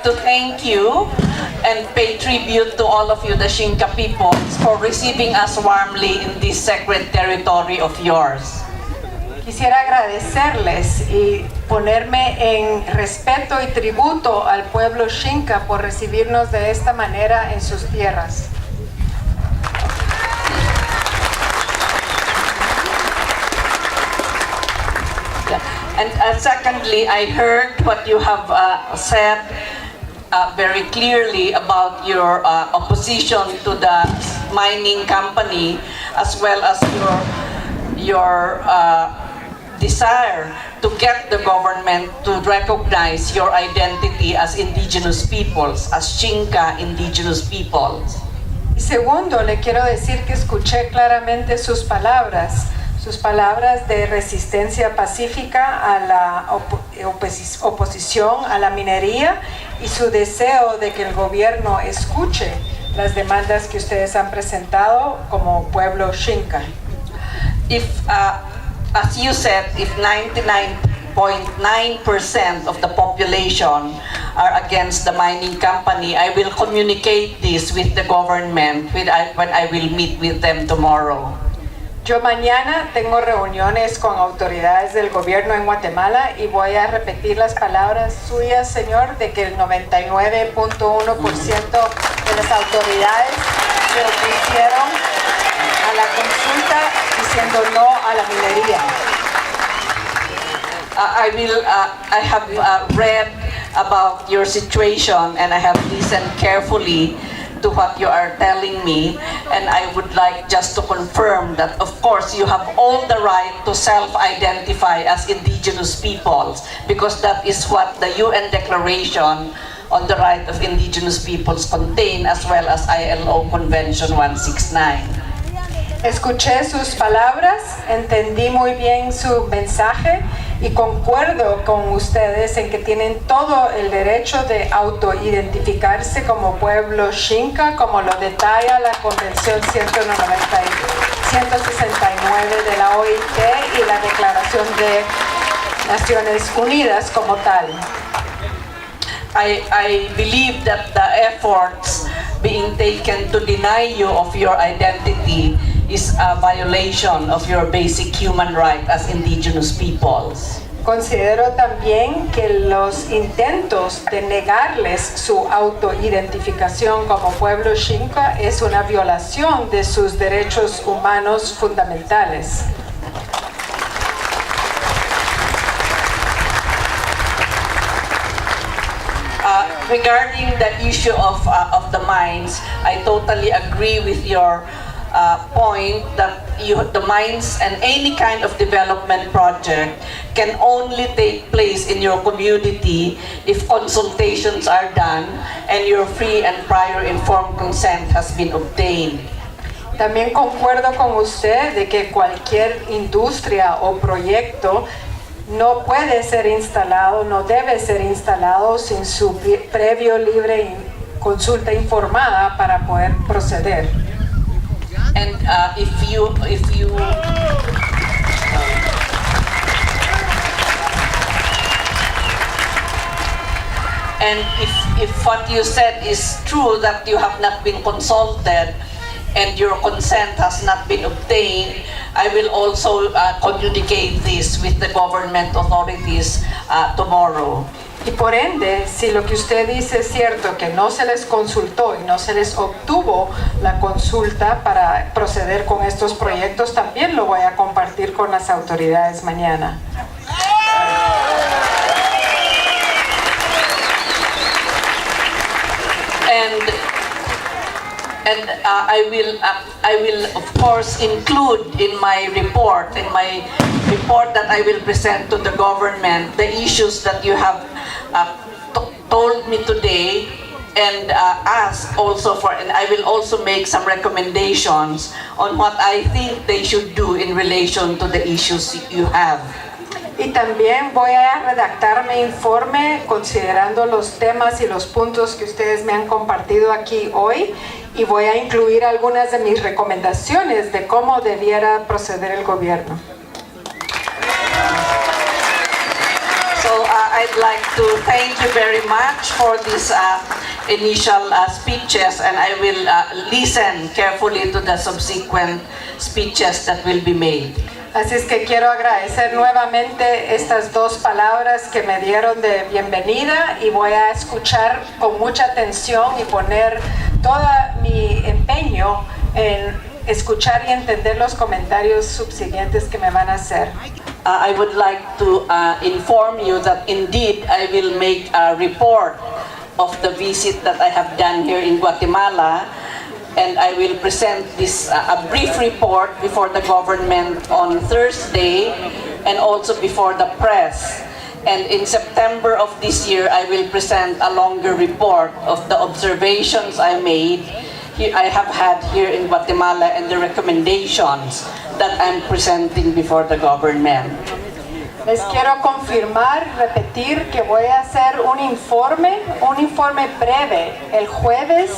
like to thank you and pay tribute to all of you, the Xinka people, for receiving us warmly in this sacred territory of yours. Quisiera agradecerles y ponerme en respeto y tributo al pueblo Xinka por recibirnos de esta manera en sus tierras. And secondly, I heard what you have said very clearly about your opposition to the mining company, as well as your desire to get the government to recognize your identity as indigenous peoples, as Xinka indigenous peoples. Y segundo, le quiero decir que escuché claramente sus palabras de resistencia pacífica a la oposición a la minería y su deseo de que el gobierno escuche las demandas que ustedes han presentado como pueblo Xinka. As you said, if 99.9% of the population are against the mining company, I will communicate this with the government when I will meet with them tomorrow. Yo mañana tengo reuniones con autoridades del gobierno en Guatemala y voy a repetir las palabras suyas, señor, de que el 99.1% de las autoridades se opusieron a la consulta diciendo no a la minería. I have read about your situation and I have listened carefully to what you are telling me, and I would like just to confirm that of course you have all the right to self-identify as indigenous peoples, because that is what the UN Declaration on the Right of Indigenous Peoples contain, as well as ILO Convention 169. Escuché sus palabras, entendí muy bien su mensaje y concuerdo con ustedes en que tienen todo el derecho de autoidentificarse como pueblo Xinka, como lo detalla la Convención 169 de la OIT y la Declaración de Naciones Unidas como tal. I believe that the efforts being taken to deny you of your identity is a violation of your basic human right as indigenous peoples. Considero también que los intentos de negarles su autoidentificación como pueblo Xinka es una violación de sus derechos humanos fundamentales. Regarding the issue of the mines, I totally agree with your point that the mines and any kind of development project can only take place in your community if consultations are done and your free and prior informed consent has been obtained. También concuerdo con usted de que cualquier industria o proyecto no puede ser instalado, no debe ser instalado sin su previo libre consulta informada para poder proceder. And if you and if what you said is true, that you have not been consulted and your consent has not been obtained, I will also communicate this with the government authorities tomorrow. Y por ende, si lo que usted dice es cierto, que no se les consultó y no se les obtuvo la consulta para proceder con estos proyectos, también lo voy a compartir con las autoridades mañana. And I will of course include in my report that I will present to the government the issues that you have told me today, and ask also for, and I will also make some recommendations on what I think they should do in relation to the issues you have. Y también voy a redactar mi informe considerando los temas y los puntos que ustedes me han compartido aquí hoy, y voy a incluir algunas de mis recomendaciones de cómo debiera proceder el gobierno. So I I'd like to thank you very much for these initial speeches, and I will listen carefully to the subsequent speeches that will be made. Así es que quiero agradecer nuevamente estas dos palabras que me dieron de bienvenida y voy a escuchar con mucha atención y poner todo mi empeño en escuchar y entender los comentarios subsiguientes que me van a hacer. I would like to inform you that indeed I will make a report of the visit that I have done here in Guatemala, and I will present this a brief report before the government on Thursday and also before the press. And in September of this year, I will present a longer report of the observations I made, I have had here in Guatemala, and the recommendations that I'm presenting before the government. Les quiero confirmar, repetir que voy a hacer un informe breve el jueves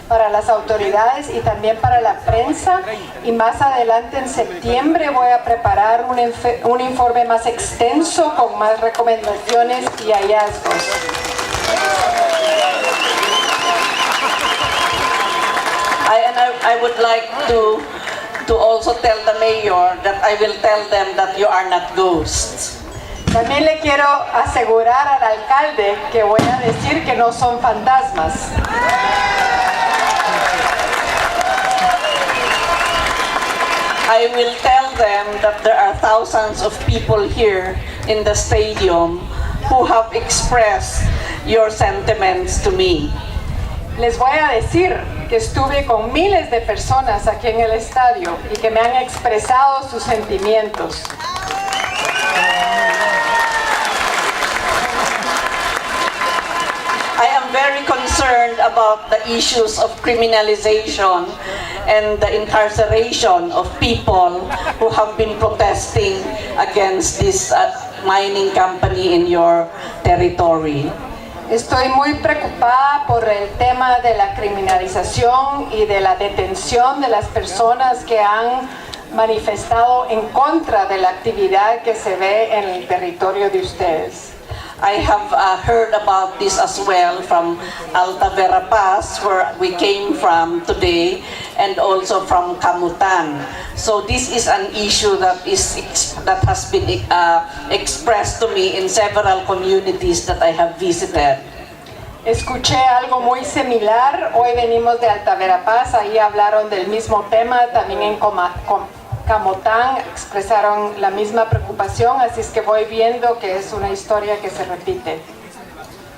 para las autoridades y también para la prensa, y más adelante en septiembre voy a preparar un informe más extenso con más recomendaciones y hallazgos. I would like to also tell the mayor that I will tell them that you are not ghosts. También le quiero asegurar al alcalde que voy a decir que no son fantasmas. I will tell them that there are thousands of people here in the stadium who have expressed your sentiments to me. Les voy a decir que estuve con miles de personas aquí en el estadio y que me han expresado sus sentimientos. I am very concerned about the issues of criminalization and the incarceration of people who have been protesting against this mining company in your territory. Estoy muy preocupada por el tema de la criminalización y de la detención de las personas que han manifestado en contra de la actividad que se ve en el territorio de ustedes. I have heard about this as well from Alta Verapaz, where we came from today, and also from Camutan. So this is an issue that has been expressed to me in several communities that I have visited. Escuché algo muy similar. Hoy venimos de Alta Verapaz, ahí hablaron del mismo tema, también en Camotán expresaron la misma preocupación, así es que voy viendo que es una historia que se repite.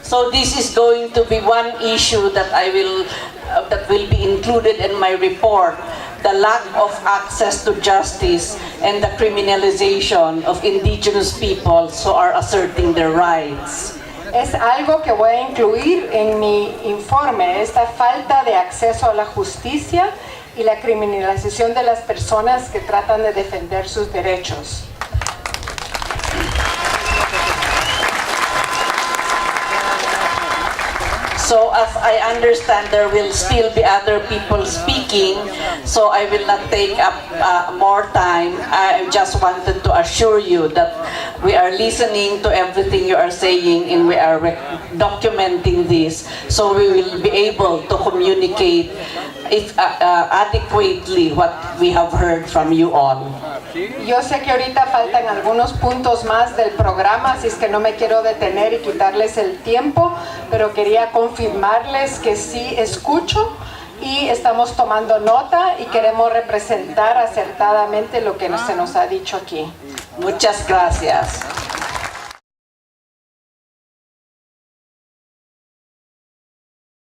So this is going to be one issue that that will be included in my report: the lack of access to justice and the criminalization of indigenous peoples who are asserting their rights. Es algo que voy a incluir en mi informe, esta falta de acceso a la justicia y la criminalización de las personas que tratan de defender sus derechos. So as I understand, there will still be other people speaking, so I will not take up more time. I just wanted to assure you that we are listening to everything you are saying, and we are documenting this, so we will be able to communicate adequately what we have heard from you all. Yo sé que ahorita faltan algunos puntos más del programa, así es que no me quiero detener y quitarles el tiempo, pero quería confirmarles que sí escucho y estamos tomando nota y queremos representar acertadamente lo que se nos ha dicho aquí. Muchas gracias.